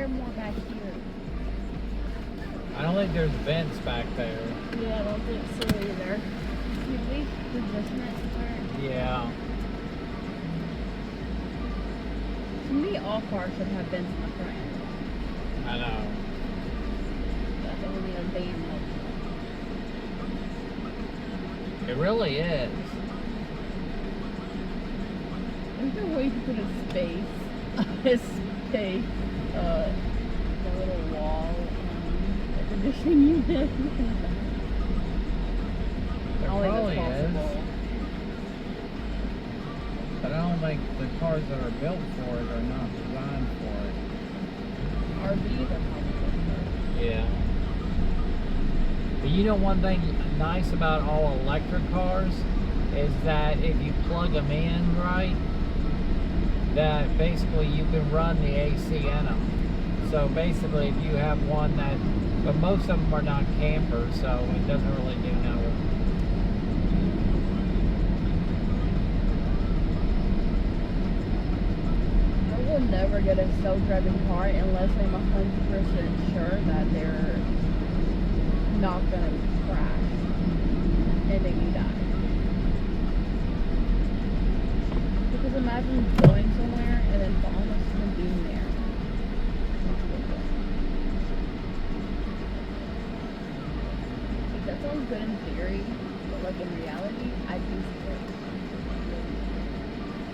there more back here? I don't think there's vents back there. Yeah, I don't think so either. Can we position it where? Yeah. To me, all cars should have vents in the front. I know. That's what we need a van. It really is. Is there a way to put a space? A space. The little wall. The conditioning unit. There I don't probably think that's is. possible. But I don't think the cars that are built for it are not designed for it. RVs are probably. Yeah. But you know one thing nice about all electric cars is that if you plug them in right, that basically you can run the AC in them. So basically if you have one that, but most of them are not campers, so it doesn't really do no. I will never get a self-driving car unless I'm 100% sure that they're not gonna crash and make me die. Because imagine going somewhere and then falling asleep and being there. Like, that sounds good in theory, but like in reality, I'd be scared.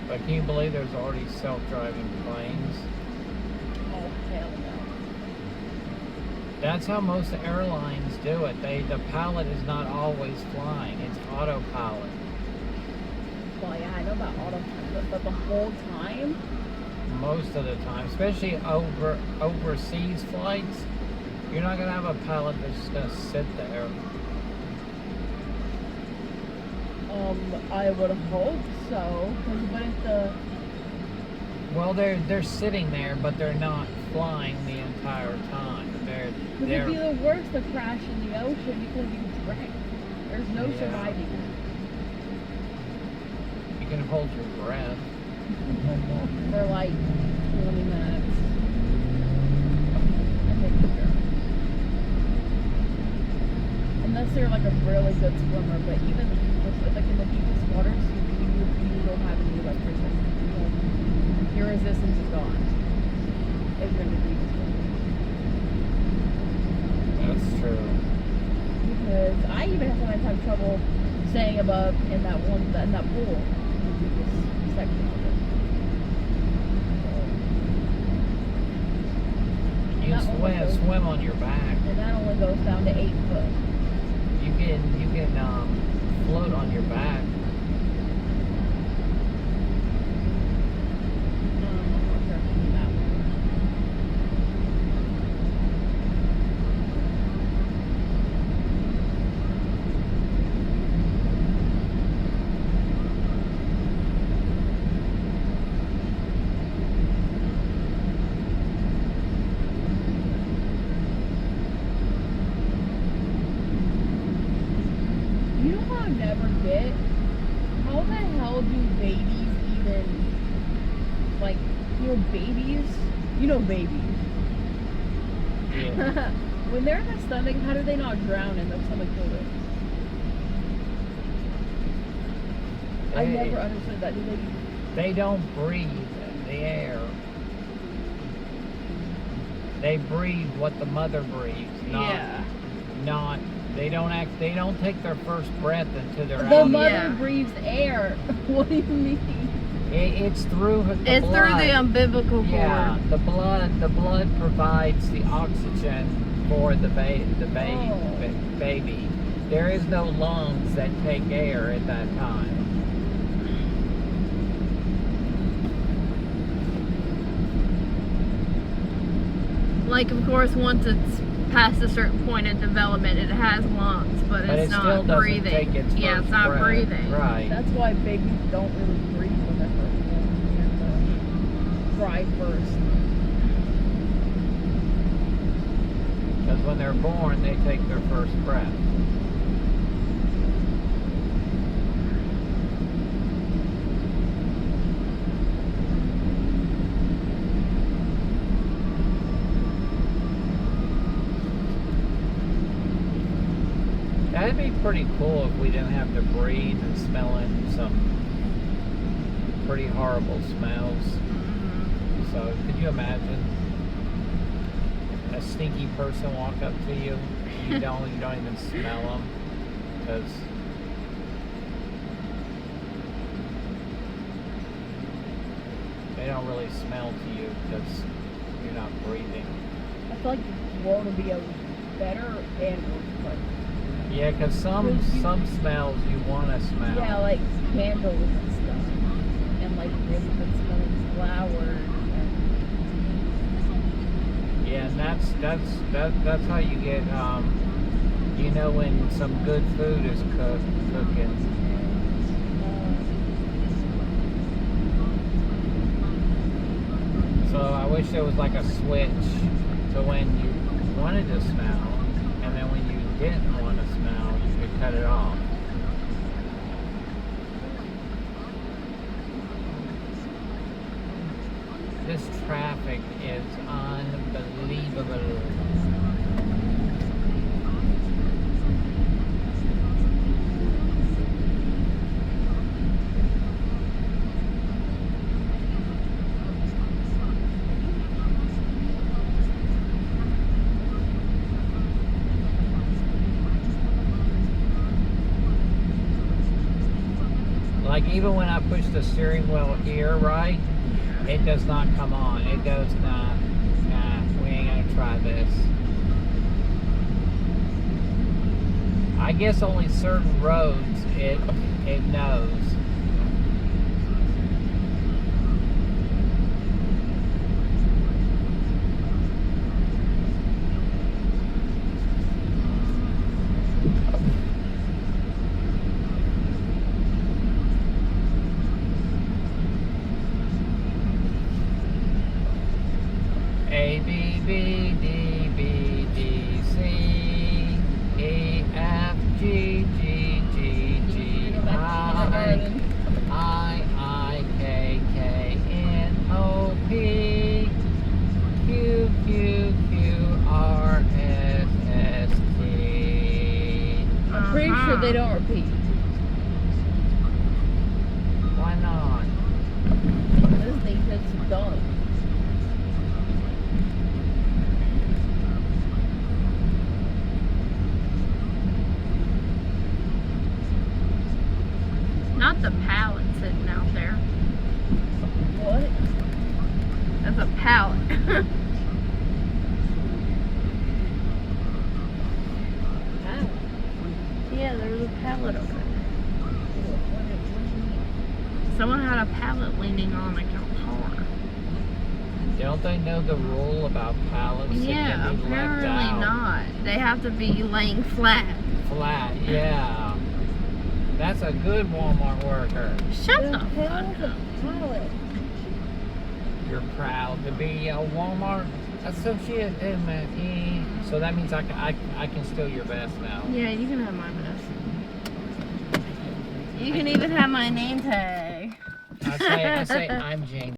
But can you believe there's already self-driving planes? Oh hell no. That's how most airlines do it. The pilot is not always flying. It's autopilot. Well, yeah, I know about autopilot, but the whole time. Most of the time, especially overseas flights, you're not gonna have a pilot that's just gonna sit there. I would hope so. Because what if the... Well, they're sitting there, but they're not flying the entire time. Because it'd be the worst to crash in the ocean because you drink. There's no surviving it. You can hold your breath. For like 20 minutes. I think sure. Unless they're like a really good swimmer, but even like in the deepest waters, you don't have any electricity. Your resistance is gone. If you're in the deepest waters. That's true. Because I even sometimes have trouble staying above in that pool. In the deepest section of it. You swim on your back. And that only goes down to 8 foot. You can float on your back. You know what I never get? How the hell do babies even, like, babies? You know babies. Yeah. When they're in the stomach, how do they not drown in their stomach fluid? I never understood that. Do They don't breathe the air. They breathe what the mother breathes, they don't take their first breath until they're The out. mother breathes air. What do you mean? It's through the blood. It's through the umbilical cord. Yeah, the blood provides the oxygen for the baby. There is no lungs that take air at that time. Like, of course, once it's past a certain point in development, it has lungs, but it's it not still doesn't breathing. take its Yeah, first it's not breath. breathing. Right. That's why babies don't really breathe when they're first born. They have to cry first. Because when they're born, they take their first breath. That'd be pretty cool if we didn't have to breathe and smell in some pretty horrible smells. Mhm. So, could you imagine a stinky person walk up to you? You don't even smell them because they don't really smell to you because you're not breathing. I feel like the world would be a better and worse place. Yeah, because some smells you want to smell. Yeah, like candles and stuff, and like really good smelling flowers. Yeah, and that's how you get you know when some good food is cooking. So I wish there was like a switch to when you wanted to smell, and then when you didn't want to smell, you could cut it off. This traffic is unbelievable. Like even when I push the steering wheel here, right? It does not come on. It goes, nah, we ain't gonna try this. I guess only certain roads it knows. A, B, B, D, B, D, C, E, F, G, G, G, G, I, K, K, N, O, P, Q, Q, Q, R, S, S, T. I'm pretty sure they don't repeat. Why not? This thing says done. Not the pallet sitting out there. What? That's a pallet. How? Yeah, there's a pallet over there. Someone had a pallet leaning on a car. Don't they know the rule about pallets? Yeah, That can be left apparently out? not. They have to be laying flat. Flat, yeah. That's a good Walmart worker. Shut the hell's fuck a up. pallet? You're proud to be a Walmart associate. So that means I can steal your vest now. Yeah, you can have my vest. You can even have my name tag. I say I'm James.